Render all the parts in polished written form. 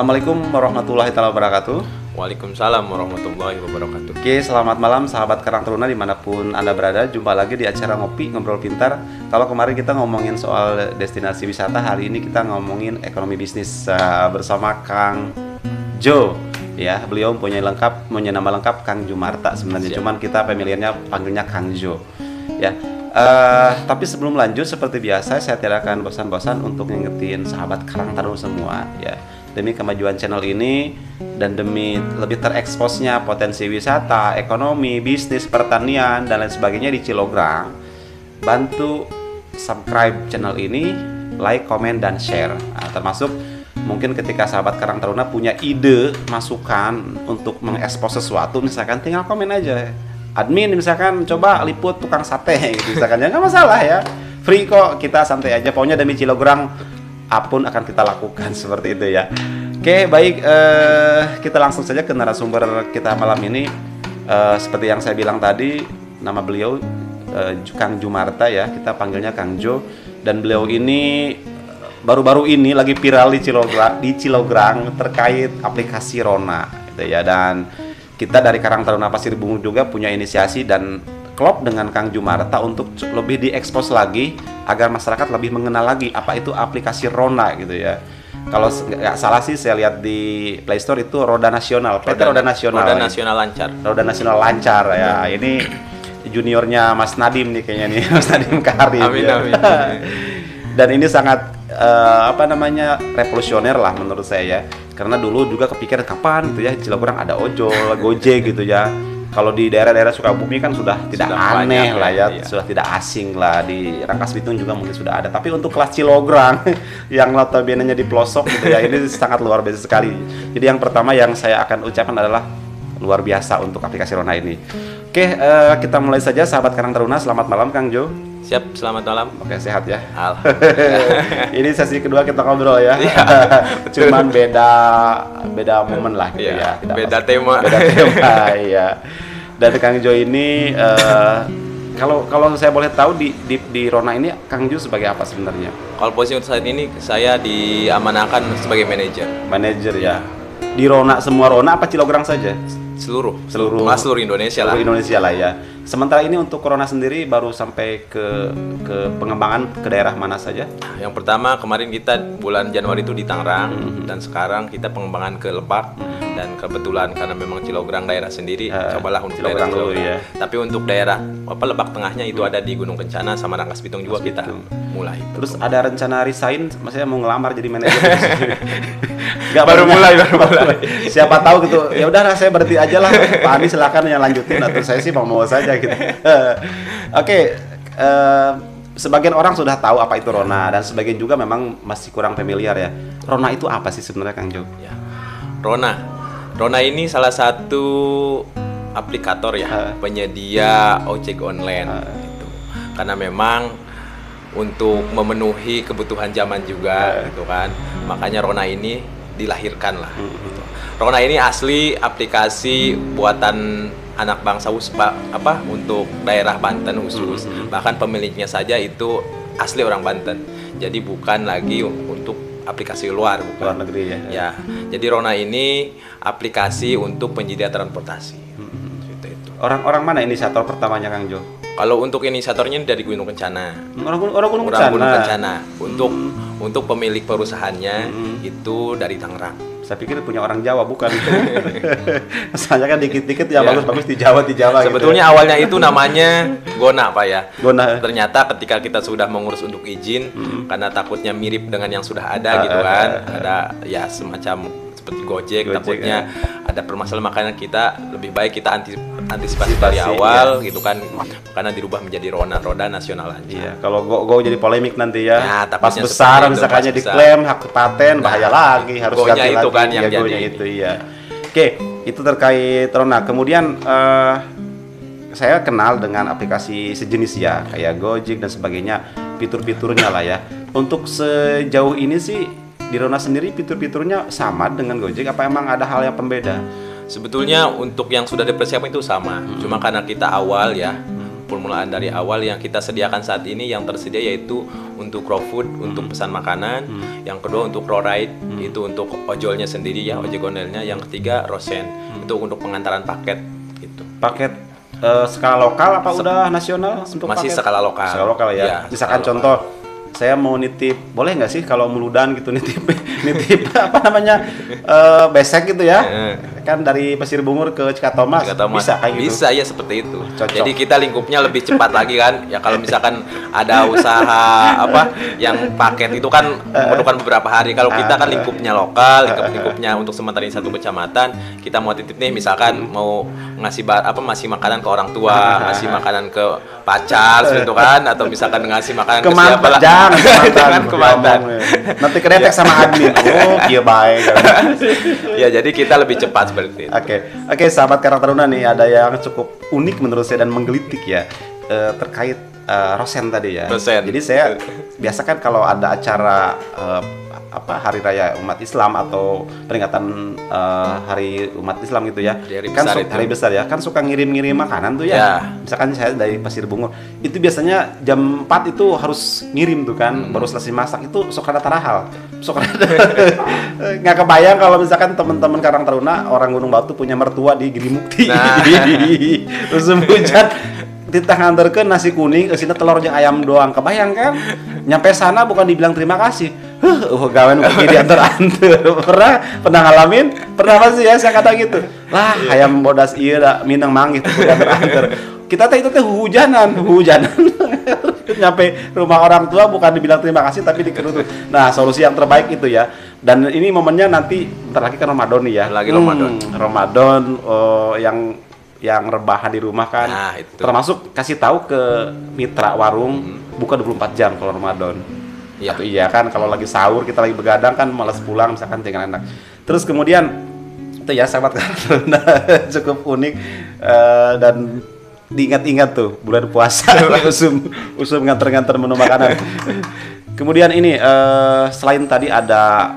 Assalamualaikum warahmatullahi wabarakatuh. Waalaikumsalam warahmatullahi wabarakatuh. Oke, selamat malam sahabat Karang Taruna dimanapun Anda berada. Jumpa lagi di acara Ngopi Ngobrol Pintar. Kalau kemarin kita ngomongin soal destinasi wisata, hari ini kita ngomongin ekonomi bisnis bersama Kang Jo. Ya, beliau punya nama lengkap Kang Jumarta sebenarnya. Cuman kita pemilihannya panggilnya Kang Jo. Ya. Tapi sebelum lanjut, seperti biasa saya tidak akan bosan-bosan untuk ngingetin sahabat Karang Taruna semua ya, demi kemajuan channel ini dan demi lebih tereksposnya potensi wisata, ekonomi, bisnis, pertanian dan lain sebagainya di Cilograng, bantu subscribe channel ini, like, komen, dan share. Termasuk mungkin ketika sahabat Karang Taruna punya ide, masukan untuk mengekspos sesuatu, misalkan tinggal komen aja. Admin misalkan coba liput tukang sate gitu, misalkan ya nggak masalah ya, free kok, kita santai aja, pokoknya demi Cilograng apapun akan kita lakukan seperti itu ya. Oke, baik, kita langsung saja ke narasumber kita malam ini. Seperti yang saya bilang tadi, nama beliau Kang Jumarta ya, kita panggilnya Kang Jo, dan beliau ini baru-baru ini lagi viral di Cilograng terkait aplikasi Rona gitu ya. Dan kita dari Karang Taruna Pasir Bungu juga punya inisiasi dan klop dengan Kang Jumarta untuk lebih diekspos lagi agar masyarakat lebih mengenal lagi apa itu aplikasi Rona gitu ya. Kalau nggak salah sih saya lihat di Play Store itu Roda Nasional, Roda Nasional. Roda Nasional Lancar. Roda Nasional Lancar ya. Ini juniornya Mas Nadim nih kayaknya nih, Mas Nadim Karim. Amin, ya. amin. Dan ini sangat revolusioner lah menurut saya ya. Karena dulu juga kepikiran kapan gitu ya Cilograng ada ojol, Gojek gitu ya. Kalau di daerah-daerah Sukabumi kan sudah tidak aneh lah ya, iya. Sudah tidak asing lah, di Rangkas Bitung juga mungkin sudah ada. Tapi untuk kelas Cilograng yang notabene-nya di pelosok gitu ya, ini sangat luar biasa sekali. Jadi yang pertama yang saya akan ucapkan adalah luar biasa untuk aplikasi Rona ini. Oke, kita mulai saja sahabat Karang Taruna. Selamat malam Kang Jo. Siap, selamat malam. Oke, sehat ya. Alhamdulillah. Ini sesi kedua kita ngobrol ya. Cuman beda momen lah gitu ya. Beda tema. Beda tema ya. Dan Kang Jo ini kalau saya boleh tahu di Rona ini Kang Jo sebagai apa sebenarnya? Kalau posisi untuk saat ini saya diamanahkan sebagai manajer. Manajer ya. Di Rona, semua Rona apa Cilograng saja? Seluruh Indonesia lah. Seluruh Indonesia lah ya. Sementara ini untuk Rona sendiri baru sampai ke pengembangan ke daerah mana saja? Yang pertama kemarin kita bulan Januari itu di Tangerang, dan sekarang kita pengembangan ke Lebak. Dan kebetulan karena memang Cilograng daerah sendiri, cobalah untuk Cilograng dulu ya. Tapi untuk daerah Lebak Tengahnya itu ada di Gunung Kencana sama Rangkas Bitung juga kita mulai. Terus ada rencana resign, maksudnya mau ngelamar jadi manajer? baru mulai. Siapa tahu gitu. Ya udah saya berhenti aja lah. Pak Ani silakan yang lanjutin, atau saya sih mau saja gitu. Oke, sebagian orang sudah tahu apa itu Rona dan sebagian juga memang masih kurang familiar ya. Rona itu apa sih sebenarnya Kang Jo? Ya. Rona ini salah satu aplikator ya, penyedia ojek online gitu. Karena memang untuk memenuhi kebutuhan zaman juga gitu kan. Makanya Rona ini dilahirkan lah gitu. Rona ini asli aplikasi buatan anak bangsa untuk daerah Banten khusus. Bahkan pemiliknya saja itu asli orang Banten. Jadi bukan lagi untuk aplikasi luar negeri ya. Ya. Jadi Rona ini aplikasi untuk penyedia transportasi. Itu. Orang mana inisiator pertamanya Kang Jo? Kalau untuk inisiatornya dari Gunung Kencana. Orang Gunung Kencana. Untuk pemilik perusahaannya itu dari Tangerang. Saya pikir punya orang Jawa, bukan? Soalnya kan dikit-dikit ya bagus-bagus di Jawa Sebetulnya gitu ya. Awalnya itu namanya Gona Pak ya. Gona. Ternyata ketika kita sudah mengurus untuk izin, karena takutnya mirip dengan yang sudah ada gitu kan, ada ya semacam seperti Gojek takutnya ada permasalahan, makanya kita lebih baik kita antisipasi dari awal gitu kan, karena dirubah menjadi Roda Nasional Lancar. Iya, kalau go jadi polemik nanti ya. Pas takutnya besar misalkannya diklaim hak paten, bahaya lagi, harus ganti itu lagi. Kan yang jadi itu iya. Oke, itu terkait Rona. Kemudian saya kenal dengan aplikasi sejenis ya, kayak Gojek dan sebagainya, fitur-fiturnya lah ya. Untuk sejauh ini sih di Rona sendiri fitur-fiturnya sama dengan Gojek, apa emang ada hal yang pembeda? Sebetulnya untuk yang sudah dipersiapkan itu sama, cuma karena kita awal ya, permulaan dari awal yang kita sediakan saat ini yang tersedia yaitu untuk raw food, untuk pesan makanan, yang kedua untuk raw ride, itu untuk ojolnya sendiri ya, ojek onlinenya, yang ketiga rosen, itu untuk pengantaran paket gitu. Paket skala lokal apa udah nasional untuk masih paket? skala lokal. Skala lokal ya. Ya, Misalkan skala contoh saya mau nitip, boleh nggak sih kalau meludan gitu nitip nitip apa namanya besek gitu ya? Kan dari Pasir Bungur ke Cikatomas, bisa kayak gitu? Bisa ya, seperti itu. Cocok. Jadi kita lingkupnya lebih cepat lagi kan. Ya kalau misalkan ada usaha apa yang paket itu kan memerlukan beberapa hari. Kalau kita kan lingkupnya lokal, lingkupnya untuk sementara ini satu kecamatan. Kita mau titip nih, misalkan mau ngasih ngasih makanan ke orang tua, ngasih makanan ke pacar seperti itu kan, atau misalkan ngasih makanan ke siapa lah. Jangan ke mantan. Nanti kedetek sama admin. Oh, iya baik. Ya, jadi kita lebih cepat seperti itu. Oke, sahabat Karang Taruna nih, ada yang cukup unik menurut saya dan menggelitik ya, terkait rosen tadi ya. Rosen. Jadi saya biasa kan kalau ada acara hari raya umat Islam atau peringatan hari umat Islam gitu ya, hari besar ya, kan suka ngirim-ngirim makanan tuh ya. Misalkan saya dari Pasir Bungur, itu biasanya jam 4 itu harus ngirim tuh kan, baru selesai masak itu sok ada tarahal, nggak kebayang kalau misalkan teman-teman Karang Taruna orang Gunung Batu punya mertua di Giri Mukti, terus hujan kita nganterkeun nasi kuning, isinya telur jeung ayam doang, kebayang kan? Nyampe sana bukan dibilang terima kasih, gawen pergi diantar-antar. Pernah ngalamin? Pernah pasti ya saya kata gitu. Lah ayam bodas ieu da minang manggih teh diantar-antar. Kita teh itu teh hujanan. Nyampe rumah orang tua bukan dibilang terima kasih tapi dikerutut. Nah, solusi yang terbaik itu ya. Dan ini momennya nanti bentar lagi kan Ramadan nih ya. Ramadan yang rebahan di rumah kan. Nah, itu. Termasuk kasih tahu ke mitra warung buka 24 jam kalau Ramadan. Ya. Atau iya kan kalau lagi sahur kita lagi begadang kan malas pulang misalkan dengan enak. Terus kemudian itu ya sahabat karena cukup unik dan diingat-ingat tuh bulan puasa usum nganter-nganter menu makanan. Kemudian ini selain tadi ada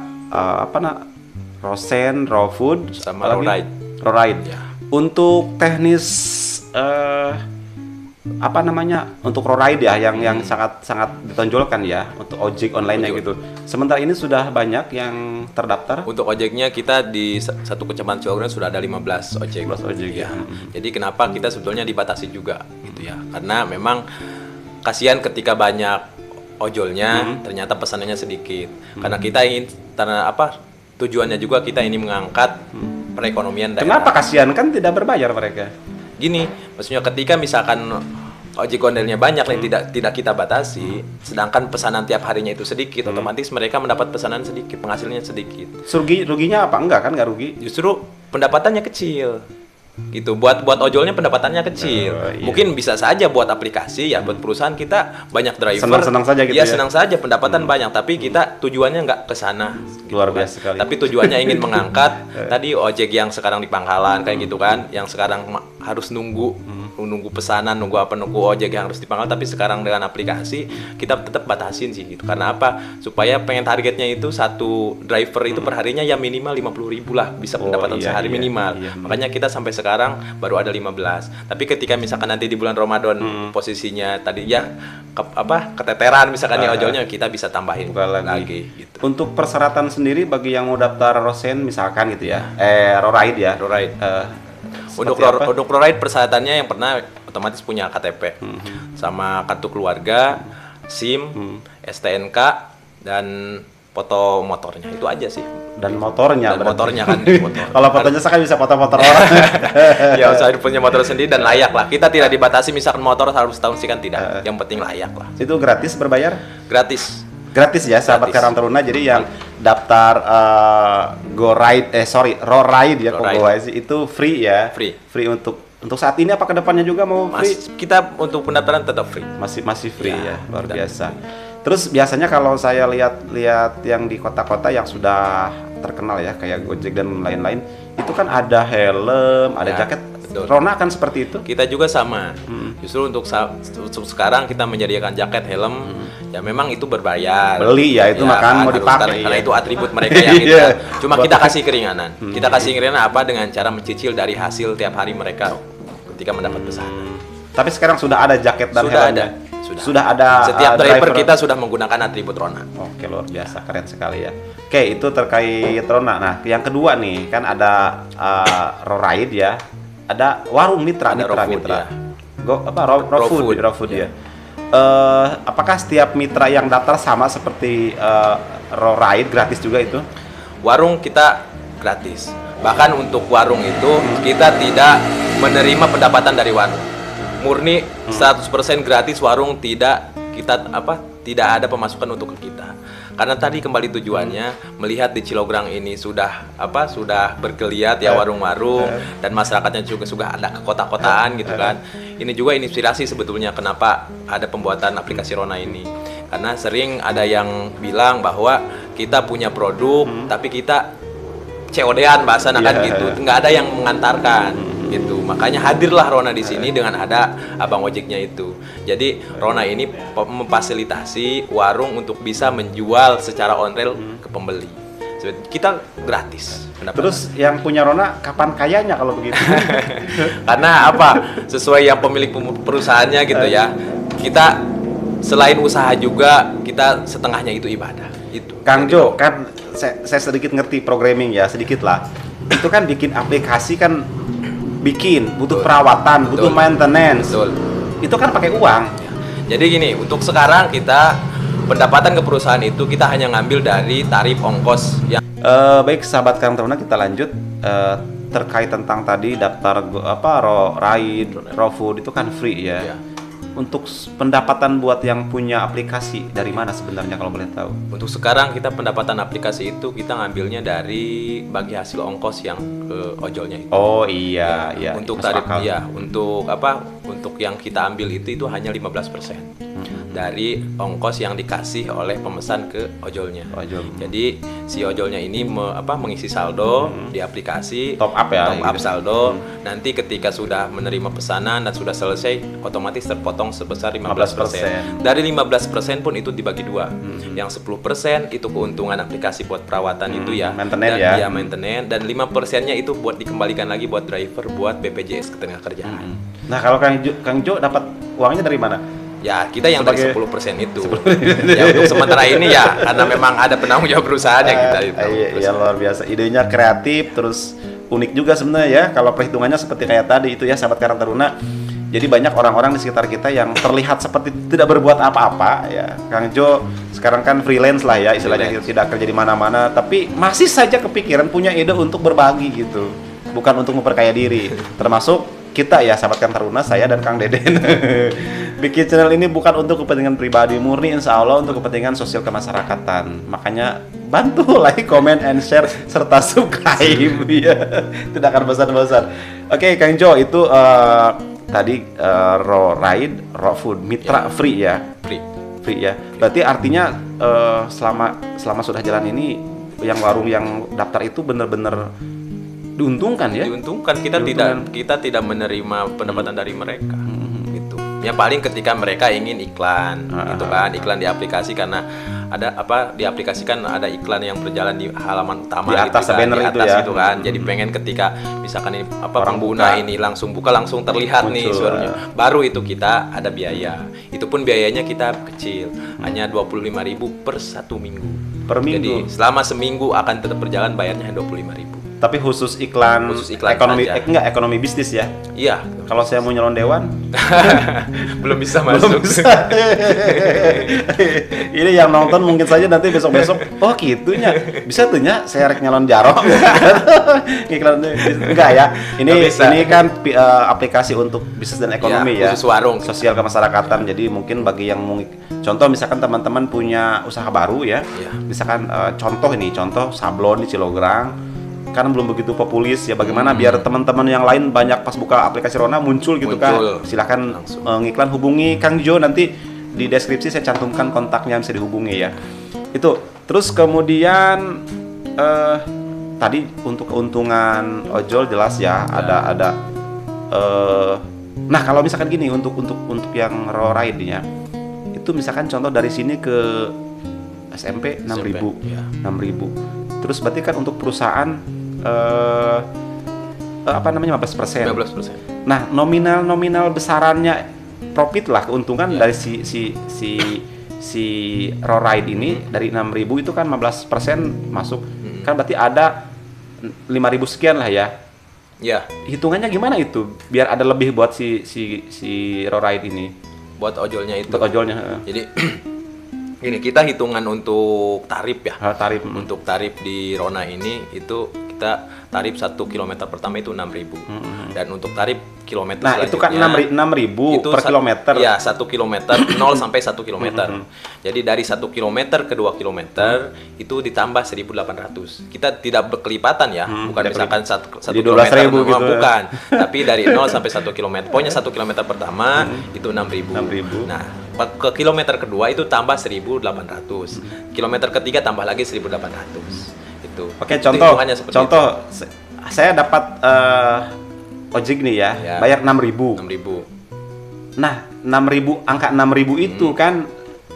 rosen, raw food sama raw ride. Ya. Untuk teknis untuk raw ride ya yang sangat ditonjolkan ya untuk ojek online-nya gitu. Sementara ini sudah banyak yang terdaftar. Untuk ojeknya kita di satu kecamatan Ciwagran sudah ada 15 ojek. Ya. Jadi kenapa kita sebetulnya dibatasi juga gitu ya? Karena memang kasihan ketika banyak ojolnya ternyata pesanannya sedikit. Karena kita ingin tujuannya juga kita ini mengangkat perekonomian daerah. Kenapa kasihan, kan tidak berbayar mereka? Gini, maksudnya ketika misalkan ojek onlinenya banyak yang tidak kita batasi, sedangkan pesanan tiap harinya itu sedikit, otomatis mereka mendapat pesanan sedikit, penghasilannya sedikit. Ruginya apa? Enggak kan, nggak rugi? Justru pendapatannya kecil. Gitu, buat ojolnya pendapatannya kecil. Iya. Mungkin bisa saja buat aplikasi ya, buat perusahaan kita banyak driver. Senang saja gitu ya. Senang saja pendapatan banyak, tapi kita tujuannya nggak ke sana. Luar biasa sekali. Tapi tujuannya ingin mengangkat tadi ojek yang sekarang di pangkalan kayak gitu kan, yang sekarang harus nunggu pesanan, nunggu ojek yang harus dipangkal, tapi sekarang dengan aplikasi kita tetap batasin sih gitu. Karena apa? Supaya pengen targetnya itu satu driver itu perharinya ya minimal 50.000 lah bisa pendapatan sehari minimal. Makanya kita sampai sekarang baru ada 15. Tapi ketika misalkan nanti di bulan Ramadan posisinya tadi ya keteteran misalkan ojolnya, kita bisa tambahin lagi gitu. Untuk persyaratan sendiri bagi yang mau daftar rosen misalkan gitu ya, raw ride ya. Untuk raw ride persyaratannya yang pernah otomatis punya KTP sama kartu keluarga, SIM, STNK dan foto motornya, itu aja sih. Dan motornya kan kalau fotonya saya kan bisa foto-foto orang. Ya usah punya motor sendiri dan layak lah. Kita tidak dibatasi misalkan motor harus tahun sih kan tidak. Yang penting layak lah. Itu gratis berbayar? Gratis ya sahabat Karang Taruna. Jadi yang daftar raw ride ya itu free ya. Free untuk saat ini, apa kedepannya juga mau free? Kita untuk pendaftaran tetap free. Masih free ya, luar biasa. Terus biasanya kalau saya lihat yang di kota-kota yang sudah terkenal ya kayak Gojek dan lain-lain, itu kan ada helm, ada jaket. Betul. Rona kan seperti itu? Kita juga sama. Justru untuk sekarang kita menyediakan jaket, helm, ya memang itu berbayar. Beli ya itu makan mau dipakai. Karena itu atribut mereka yang kita. Cuma kita kasih keringanan. Kita kasih keringanan apa dengan cara mencicil dari hasil tiap hari mereka ketika mendapat pesanan. Tapi sekarang sudah ada jaket dan Sudah helmnya. ada. Sudah ada. Setiap driver kita sudah menggunakan atribut Rona. Oke, luar biasa, keren sekali ya. Oke, itu terkait Rona. Nah, yang kedua nih kan ada Roride ya, ada warung Mitra, Ada Mitra, Raw Food, Mitra. ya. Raw Food ya. Apakah setiap mitra yang daftar sama seperti Roride gratis juga itu? Warung kita gratis. Bahkan untuk warung itu kita tidak menerima pendapatan dari warung. Murni 100% gratis warung, tidak ada pemasukan untuk kita. Karena tadi kembali tujuannya melihat di Cilograng ini sudah bergeliat ya warung-warung dan masyarakatnya juga sudah ada kekota-kotaan gitu kan. Ini juga inspirasi sebetulnya kenapa ada pembuatan aplikasi Rona ini. Karena sering ada yang bilang bahwa kita punya produk tapi kita COD-an bahasa kan gitu, nggak ada yang mengantarkan gitu. Makanya hadirlah Rona di sini dengan ada abang ojeknya itu. Jadi Rona ini memfasilitasi warung untuk bisa menjual secara on rail ke pembeli. Kita gratis. Terus yang punya Rona kapan kayanya kalau begitu? Karena sesuai yang pemilik perusahaannya gitu ya. Kita selain usaha juga kita setengahnya itu ibadah. Itu. Kang Jo, kan saya sedikit ngerti programming ya, sedikit lah. Itu kan bikin aplikasi kan butuh perawatan, butuh maintenance. Betul. Itu kan pakai uang. Jadi gini, untuk sekarang kita pendapatan ke perusahaan itu kita hanya ngambil dari tarif ongkos yang Baik sahabat Kang Taruna, kita lanjut terkait tentang tadi daftar Ride, Raw Food itu kan free ya. Untuk pendapatan buat yang punya aplikasi dari mana sebenarnya kalau boleh tahu? Untuk sekarang kita pendapatan aplikasi itu kita ngambilnya dari bagi hasil ongkos yang ke ojolnya itu. Oh iya, iya. Untuk tarif untuk yang kita ambil itu hanya 15%. Dari ongkos yang dikasih oleh pemesan ke ojolnya. Jadi si ojolnya ini mengisi saldo di aplikasi, top up ya, top up saldo. Nanti ketika sudah menerima pesanan dan sudah selesai, otomatis terpotong sebesar 15%. Dari 15% pun itu dibagi dua. Yang 10% itu keuntungan aplikasi buat perawatan itu ya, maintenance, dan 5%-nya itu buat dikembalikan lagi buat driver, buat BPJS ketenagakerjaan. Nah, kalau Kang Jo dapat uangnya dari mana? Ya, kita yang dari 10% itu. Ya, untuk sementara ini ya, karena memang ada penanggung jawab perusahaannya kita itu. Iya, luar biasa. Idenya kreatif, terus unik juga sebenarnya ya. Kalau perhitungannya seperti kayak tadi itu ya, sahabat Karang Taruna. Jadi banyak orang-orang di sekitar kita yang terlihat seperti tidak berbuat apa-apa ya. Kang Jo sekarang kan freelance lah ya, istilahnya tidak kerja di mana-mana, tapi masih saja kepikiran punya ide untuk berbagi gitu. Bukan untuk memperkaya diri. Termasuk kita ya, sahabat Kang Taruna, saya dan Kang Deden. Bikin channel ini bukan untuk kepentingan pribadi, murni insya Allah untuk kepentingan sosial kemasyarakatan. Makanya bantu like, comment, and share serta subscribe ya. Tidak akan bosan-bosan. Oke, Kang Jo, itu tadi Ride, Raw Food, Mitra free ya. Free ya. Berarti artinya selama sudah jalan ini, yang warung yang daftar itu benar-benar diuntungkan ya? Diuntungkan. Kita tidak menerima pendapatan dari mereka. Gitu. Ya paling ketika mereka ingin iklan, gitu kan, iklan di aplikasi, karena ada di aplikasi kan ada iklan yang berjalan di halaman utama di atas gitu kan, banner di atas itu ya. gitu kan. Jadi pengen ketika misalkan ini pengguna ini langsung terlihat muncul, nih suaranya. Baru itu kita ada biaya. Itu pun biayanya kita kecil, hanya 25.000 per 1 minggu. Per minggu. Jadi selama seminggu akan tetap berjalan, bayarnya 25.000. Tapi khusus iklan ekonomi bisnis ya. Iya. Kalau saya mau nyalon dewan, belum bisa masuk. Ini yang nonton mungkin saja nanti besok-besok, oh gitunya, bisa tuh nya saya rek nyalon jarok. Iklan enggak ya. Ini kan aplikasi untuk bisnis dan ekonomi ya. Khusus warung, sosial kemasyarakatan. Jadi mungkin bagi yang contoh misalkan teman-teman punya usaha baru ya. Misalkan contoh sablon di Cilograng. Kan belum begitu populis ya, bagaimana biar teman-teman yang lain banyak pas buka aplikasi Rona muncul kan. Silahkan ngiklan, hubungi Kang Jo, nanti di deskripsi saya cantumkan kontaknya, bisa dihubungi ya. Itu terus kemudian tadi untuk keuntungan ojol jelas ya, ada nah kalau misalkan gini untuk yang raw ride nya itu misalkan contoh dari sini ke SMP 6.000. Terus berarti kan untuk perusahaan apa namanya 15%. 15%. Nah, nominal besarannya profit lah, keuntungan dari si raw ride ini dari 6.000 itu kan 15% masuk. Kan berarti ada 5.000 sekian lah ya. Ya, Hitungannya gimana itu biar ada lebih buat si raw ride ini? buat ojolnya itu. Buat ojolnya. Jadi ini kita hitungan untuk tarif ya. Tarif. Untuk tarif di Rona ini itu kita tarif 1 km pertama itu 6.000. Dan untuk tarif kilometer Nah, itu kan 6.000 per kilometer. Iya, 1 kilometer 0 sampai 1 kilometer. Jadi dari 1 kilometer ke 2 kilometer itu ditambah 1.800. Kita tidak berkelipatan ya, bukan misalkan 1 kilometer gitu. Bukan. Tapi dari 0 sampai 1 kilometer. Pokoknya 1 kilometer pertama itu 6.000. Nah, ke kilometer kedua itu tambah 1.800. Kilometer ketiga tambah lagi 1.800. Itu. Oke, contoh saya dapat ojek nih ya, bayar 6.000. Nah, 6.000, angka 6.000 itu kan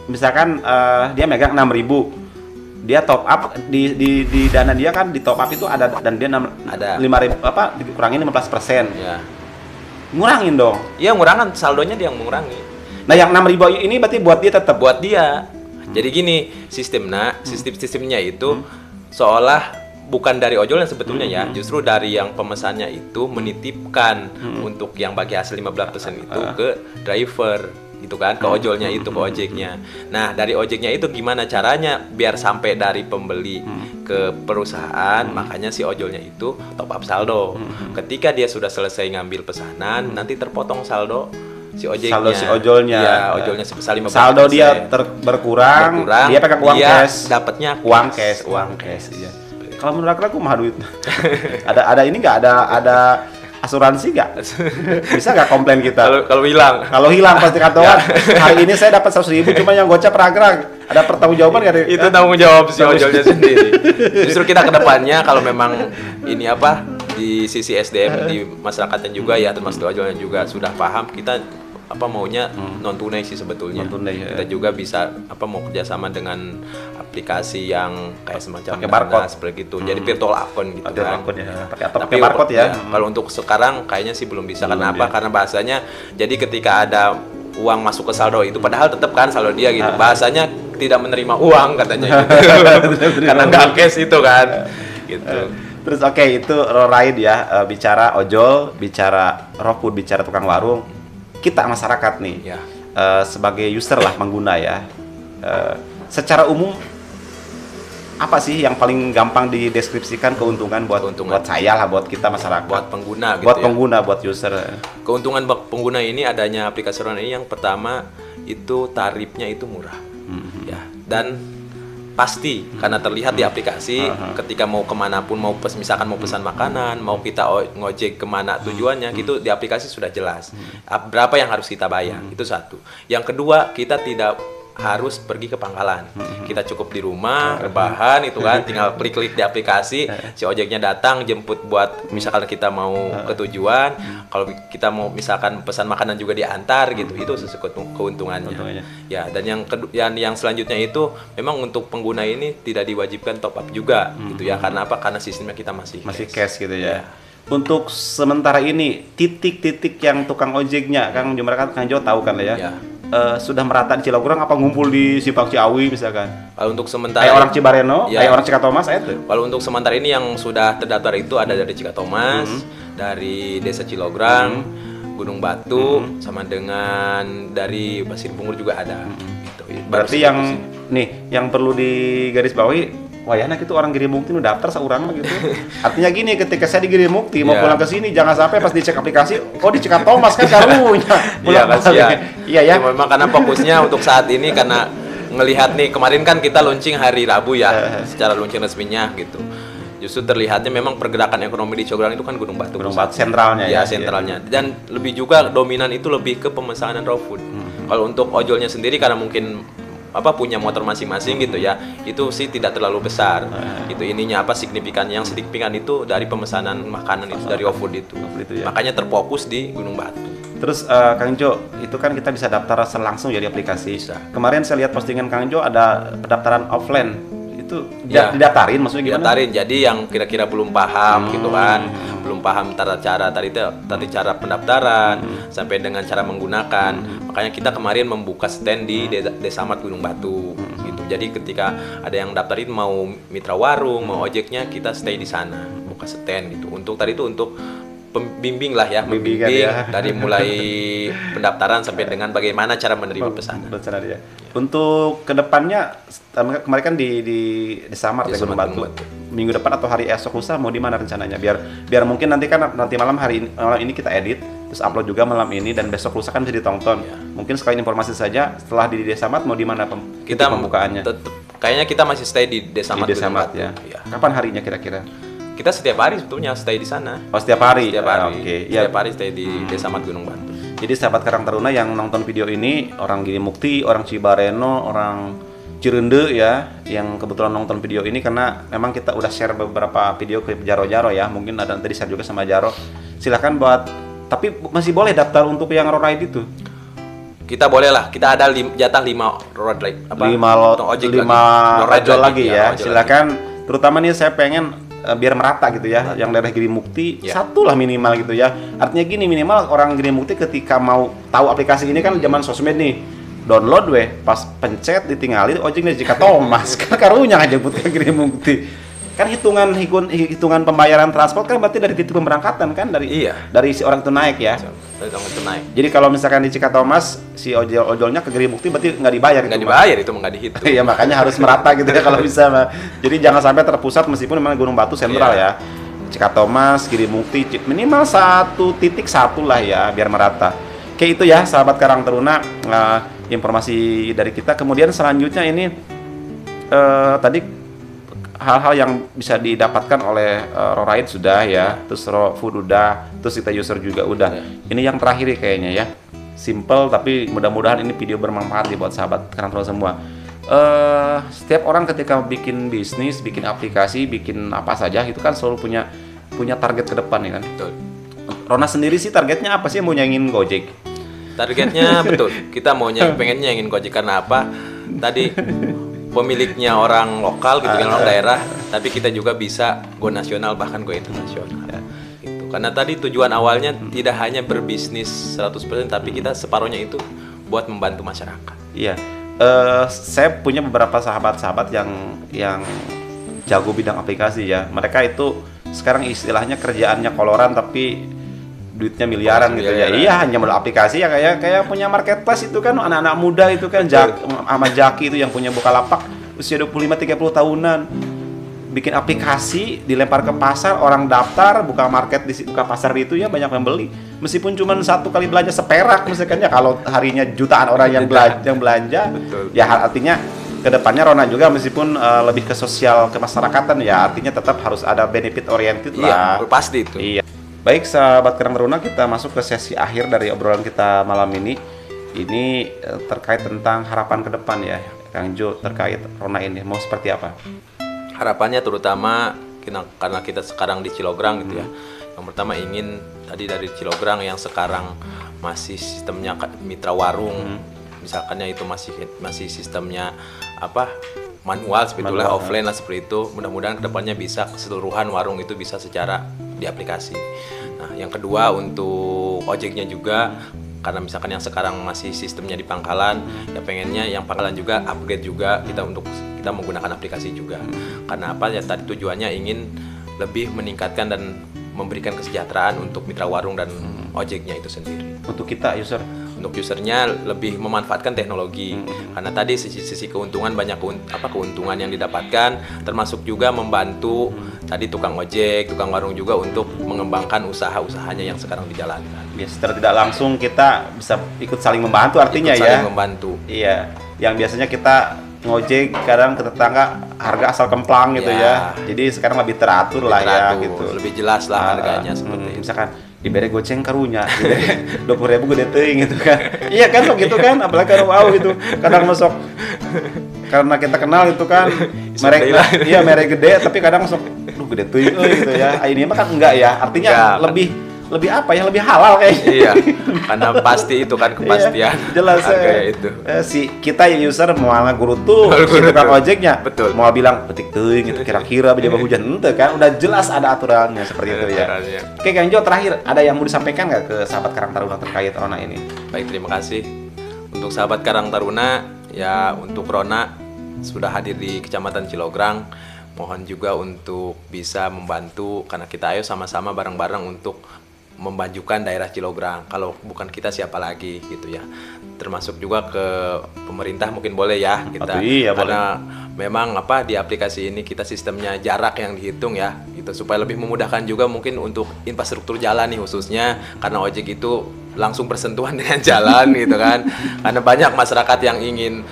misalkan dia megang 6.000. Dia top up di dana dia kan di top up itu ada, dan dia ada 5.000 apa dikurangin 15%. Ya. Ngurangin dong. Iya, ngurangan, saldonya dia yang mengurangi. Nah, yang 6.000 ini berarti buat dia tetap buat dia. Jadi gini, sistemnya itu seolah bukan dari ojol yang sebetulnya ya, justru dari yang pemesannya itu menitipkan untuk yang bagi hasil 15% itu ke driver gitu kan, ke ojolnya itu, ke ojeknya. Nah, dari ojeknya itu gimana caranya biar sampai dari pembeli ke perusahaan, makanya si ojolnya itu top up saldo. Ketika dia sudah selesai ngambil pesanan, nanti terpotong saldo si ojeknya. Saldo si ojolnya. Ya, ojolnya sebesar 15%. Saldo dia berkurang, dia pakai uang cash. Dapatnya uang cash. Iya. Kalau menurut aku mah duit. ada ini nggak ada asuransi nggak? Bisa nggak komplain kita? Kalau hilang. Kalau hilang pasti kantongan. Hari ini saya dapat 100.000, cuma yang gocap ragrag. Ada pertanggungjawaban nggak? Itu tanggung jawab si ojolnya sendiri. Justru kita kedepannya kalau memang ini di sisi SDM di masyarakatnya juga ya, termasuk ojolnya juga sudah paham, kita maunya non tunai sih sebetulnya. Kita juga bisa mau kerjasama dengan aplikasi yang kayak semacam barcode seperti itu. Jadi virtual account gitu kan. Pakai barcode ya. Kalau untuk sekarang kayaknya sih belum bisa. Karena apa? Karena bahasanya jadi ketika ada uang masuk ke saldo itu, padahal tetap kan saldo dia gitu. Bahasanya tidak menerima uang katanya gitu. Karena nggak cash itu kan. Gitu. Terus itu raw ride ya, bicara ojol, bicara raw food, bicara tukang warung. Kita masyarakat nih sebagai user lah, pengguna ya, secara umum apa sih yang paling gampang dideskripsikan keuntungan buat saya lah, buat kita masyarakat, buat pengguna gitu, buat pengguna, buat user. Keuntungan pengguna ini adanya aplikasi Rona ini, yang pertama itu tarifnya itu murah ya, dan pasti karena terlihat di aplikasi. Ketika mau kemanapun, misalkan mau pesan makanan, mau kita ngojek kemana tujuannya, gitu di aplikasi sudah jelas berapa yang harus kita bayar. Itu satu. Yang kedua, kita tidak harus pergi ke pangkalan. Kita cukup di rumah, rebahan itu kan, tinggal klik-klik di aplikasi, si ojeknya datang jemput buat misalkan kita mau ke tujuan. Kalau kita mau misalkan pesan makanan juga diantar gitu. Itu keuntungannya. Ya, dan yang selanjutnya itu memang untuk pengguna ini tidak diwajibkan top up juga gitu ya. Karena apa? Karena sistemnya kita masih cash gitu ya. Untuk sementara ini titik-titik yang tukang ojeknya, Kang Jumara kan, Kang Jo tahu kan ya. Sudah merata di Cilogorang apa ngumpul di Sipak Ciawi misalkan? Kalau untuk sementara kayak orang Cibareno, kayak orang Cikatomas itu. Kalau untuk sementara ini yang sudah terdaftar itu ada dari Cikatomas, dari Desa Cilograng, Gunung Batu, sama dengan dari Pasir Bungur juga ada. Gitu. Berarti yang perlu digarisbawahi, wayana itu orang Giri Mukti udah daftar seorang gitu. Artinya gini, ketika saya di Giri Mukti mau pulang ke sini, jangan sampai pas dicek aplikasi, di Cikatomas kan karunya. Iya ya. Memang karena fokusnya untuk saat ini, karena ngelihat nih kemarin kan kita launching hari Rabu ya, secara launching resminya gitu. Justru terlihatnya memang pergerakan ekonomi di Cilegon itu kan Gunung Batu. Gunung Batu sentralnya ya. Sentralnya. Dan lebih juga dominan itu lebih ke pemesanan raw food. Kalau untuk ojolnya sendiri karena mungkin punya motor masing-masing gitu ya, itu sih tidak terlalu besar gitu. Ininya signifikannya, yang signifikan itu dari pemesanan makanan itu, dari raw food itu ya. Makanya terfokus di Gunung Batu. Terus Kang Jo, itu kan kita bisa daftar langsung jadi aplikasi. Kemarin saya lihat postingan Kang Jo ada pendaftaran offline Itu Ya. didaftarin maksudnya gimana? Didaftarin. Jadi yang kira-kira belum paham gitu kan, belum paham tata cara tadi cara pendaftaran sampai dengan cara menggunakan. Makanya kita kemarin membuka stand di Desa Amat Gunung Batu gitu. Jadi ketika ada yang daftarin mau mitra warung, mau ojeknya, kita stay di sana, buka stand gitu. Untuk tadi itu untuk pembimbing lah ya, Bimbingan membimbing ya. dari mulai pendaftaran sampai dengan bagaimana cara menerima pesanan. Betul ya. Untuk kedepannya kemarin kan di Desa Amat ya Desa Gunung Amat Batu. Gunung Batu. Minggu depan atau hari esok lusa mau di mana rencananya? Biar mungkin nanti malam malam ini kita edit terus upload juga malam ini dan besok lusa kan bisa ditonton. Ya. Mungkin sekalian informasi saja setelah di Desa Amat mau di mana Kita pembukaannya? Kayaknya kita masih stay di Desa Di Amat Desa Gunung Amat Batu. ya. Ya. Kapan harinya kira-kira? Kita setiap hari sebetulnya stay di sana. Oh, setiap hari. Setiap hari. Oke. Ya. Setiap hari stay di Desa Amat Gunung Batu. Jadi sahabat Karang Taruna yang nonton video ini, orang Giri Mukti, orang Cibareno, orang Cirende ya, yang kebetulan nonton video ini karena memang kita udah share beberapa video ke Jaro-Jaro ya, mungkin ada nanti di-share juga sama Jaro. Silahkan tapi masih boleh daftar untuk yang road ride itu. Kita boleh lah, kita ada jatah 5 road ride apa? 5 ojol lagi ya. ojol Silakan. Terutama nih saya pengen biar merata gitu ya, yang daerah Giri Mukti Ya. satu lah minimal gitu ya. Artinya gini, minimal orang Giri Mukti ketika mau tahu aplikasi ini kan zaman sosmed nih, download weh, pas pencet ditinggalin ojeknya jika Thomas kan karunya aja buat ke Giri Mukti. Kan hitungan pembayaran transport kan berarti dari titik pemberangkatan kan dari Iya. dari si orang itu naik ya. itu naik. Jadi kalau misalkan di Cikatomas si ojolnya ke Giri Mukti berarti nggak dibayar Nggak itu, Mas. dibayar itu nggak dihitung. Iya, makanya harus merata gitu ya kalau bisa, Mas. Jadi jangan sampai terpusat meskipun memang Gunung Batu sentral Iya. ya. Cikatomas, Giri Mukti, minimal 1.1 lah ya biar merata. Kayak itu ya sahabat Karang Taruna, informasi dari kita. Kemudian selanjutnya ini tadi hal-hal yang bisa didapatkan oleh Roride sudah ya, terus Food udah, terus kita user juga udah. Ini yang terakhir kayaknya ya, simple tapi mudah-mudahan ini video bermanfaat nih buat sahabat Karang Taruna semua. Setiap orang ketika bikin bisnis, bikin aplikasi, bikin apa saja itu kan selalu punya target ke depan ya kan. Betul. Rona sendiri sih targetnya apa sih, mau nyanyiin Gojek? Targetnya betul. Kita pengennya ingin Gojek karena apa? Tadi pemiliknya orang lokal gitu kan, orang daerah, tapi kita juga bisa go nasional bahkan go internasional. Gitu. Karena tadi tujuan awalnya tidak hanya berbisnis 100%, tapi kita separuhnya itu buat membantu masyarakat. Iya. Saya punya beberapa sahabat-sahabat yang jago bidang aplikasi ya. Mereka itu sekarang istilahnya kerjaannya koloran tapi duitnya miliaran gitu ya. Iya, hanya modal aplikasi ya, kayak punya marketplace itu kan anak-anak muda itu kan sama Jaki itu yang punya Bukalapak usia 25-30 tahunan. Bikin aplikasi, dilempar ke pasar, orang daftar, buka pasar itu ya banyak yang beli. Meskipun cuma satu kali belanja seperak misalkan ya, kalau harinya jutaan orang yang belanja. Betul. Ya artinya kedepannya Rona juga meskipun lebih ke sosial kemasyarakatan ya, artinya tetap harus ada benefit oriented lah. Iya, pasti itu. Iya. Baik sahabat Karang Taruna, kita masuk ke sesi akhir dari obrolan kita malam ini. Ini terkait tentang harapan ke depan ya, Kang Jo, terkait Rona ini mau seperti apa? Harapannya terutama karena kita sekarang di Cilograng gitu ya. Yang pertama ingin tadi dari Cilograng yang sekarang masih sistemnya mitra warung, misalkannya itu masih sistemnya apa? Manual sebetulnya, offline lah seperti itu. Mudah-mudahan kedepannya bisa keseluruhan warung itu bisa secara di aplikasi. Nah, yang kedua untuk ojeknya juga, karena misalkan yang sekarang masih sistemnya di pangkalan, ya pengennya yang pangkalan juga upgrade juga kita menggunakan aplikasi juga. Karena apa ya, tadi tujuannya ingin lebih meningkatkan dan memberikan kesejahteraan untuk mitra warung dan ojeknya itu sendiri. Untuk kita user, untuk usernya lebih memanfaatkan teknologi, karena tadi sisi keuntungan banyak keuntungan yang didapatkan, termasuk juga membantu tadi tukang ojek, tukang warung juga untuk mengembangkan usaha-usahanya yang sekarang dijalankan. ya secara tidak langsung kita bisa ikut saling membantu artinya Ikut saling ya. membantu. Iya, yang biasanya kita ngojek kadang ke tetangga harga asal kemplang gitu ya. Jadi sekarang lebih teratur lah ya gitu. Lebih jelas lah harganya seperti itu. Misalkan diberi goceng karunya, diberi 20.000 gede teuing gitu kan. Iya kan sok gitu kan, apalagi kalau wow gitu. Kadang masuk karena kita kenal itu kan merek gede tapi kadang masuk gede teuing gitu ya. Ini mah kan enggak ya. Artinya lebih apa ya, lebih halal kayaknya. Iya, karena pasti itu kan kepastian. Iya, jelas harganya itu. Si kita user mau guru tuh, si tukang ojeknya, betul. mau bilang petik teuing itu kira-kira bila hujan ente kan, udah jelas ada aturannya seperti itu ya. Oke Kang Jo, terakhir ada yang mau disampaikan nggak ke sahabat Karang Taruna terkait Rona ini? Baik, terima kasih untuk sahabat Karang Taruna ya, untuk Rona sudah hadir di Kecamatan Cilograng. Mohon juga untuk bisa membantu, karena kita ayo sama-sama bareng-bareng untuk memajukan daerah Cilograng. Kalau bukan kita siapa lagi gitu ya. Termasuk juga ke pemerintah mungkin boleh ya kita. Iya, karena boleh. memang di aplikasi ini kita sistemnya jarak yang dihitung ya, gitu supaya lebih memudahkan juga mungkin untuk infrastruktur jalan nih, khususnya karena ojek itu langsung bersentuhan dengan jalan gitu kan. Karena banyak masyarakat yang ingin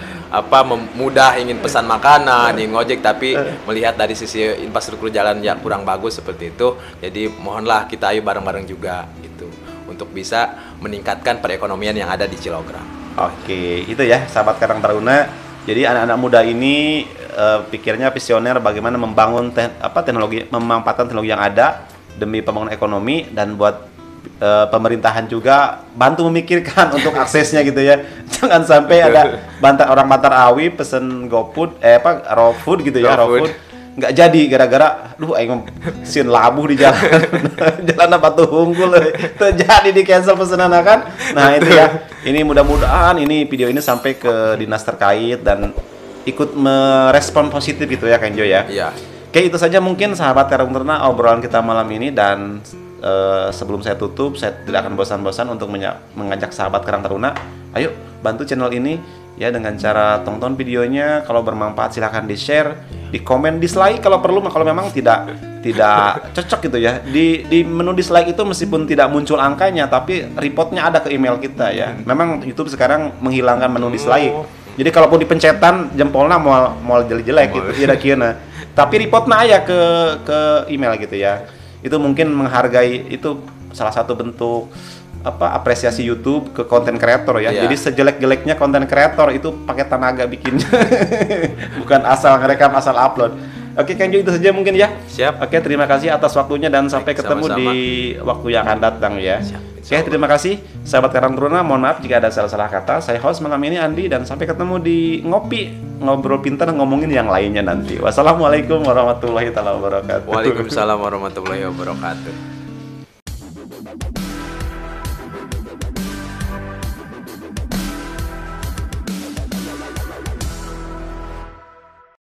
mudah, ingin pesan makanan, ingin ngojek, tapi melihat dari sisi infrastruktur jalan yang kurang bagus seperti itu. Jadi mohonlah kita ayo bareng-bareng juga gitu untuk bisa meningkatkan perekonomian yang ada di Cilograng. Oke, itu ya sahabat Karang Taruna. Jadi anak-anak muda ini pikirnya visioner bagaimana membangun teknologi, memanfaatkan teknologi yang ada demi pembangunan ekonomi, dan buat pemerintahan juga bantu memikirkan untuk aksesnya gitu ya. Jangan sampai ada orang Bantar Awi pesen GoFood raw food gitu ya, raw food nggak jadi gara-gara aing sieun labuh di jalan. Jalan Batu Unggul terjadi di cancel pesanan kan. Nah, itu ya. Ini mudah-mudahan ini video ini sampai ke dinas terkait dan ikut merespon positif gitu ya Kang Jo ya. Iya. Oke, itu saja mungkin sahabat Karang Taruna obrolan kita malam ini, dan sebelum saya tutup, saya tidak akan bosan-bosan untuk mengajak sahabat Karang Taruna, ayo bantu channel ini ya dengan cara tonton videonya. Kalau bermanfaat silahkan di-share, di komen, dislike kalau perlu. Kalau memang tidak cocok gitu ya, di menu dislike itu meskipun tidak muncul angkanya, tapi reportnya ada ke email kita ya. Memang YouTube sekarang menghilangkan menu dislike. Jadi kalaupun dipencetan jempolnya mau jelek gitu kira-kira. Tapi reportnya aja ke email gitu ya. Itu mungkin menghargai, itu salah satu bentuk apresiasi YouTube ke konten kreator ya. Yeah. Jadi sejelek-jeleknya konten kreator itu pakai tenaga bikinnya. Bukan asal ngerekam, asal upload. Oke Kang Jo, itu saja mungkin ya. Siap. Oke, terima kasih atas waktunya dan sampai ketemu sama-sama di waktu yang akan datang ya. Siap. Oke, terima kasih sahabat Karang Taruna. Mohon maaf jika ada salah-salah kata. Saya host malam ini Andi, dan sampai ketemu di ngobrol pintar ngomongin yang lainnya nanti. Wassalamualaikum warahmatullahi wabarakatuh. Waalaikumsalam warahmatullahi wabarakatuh.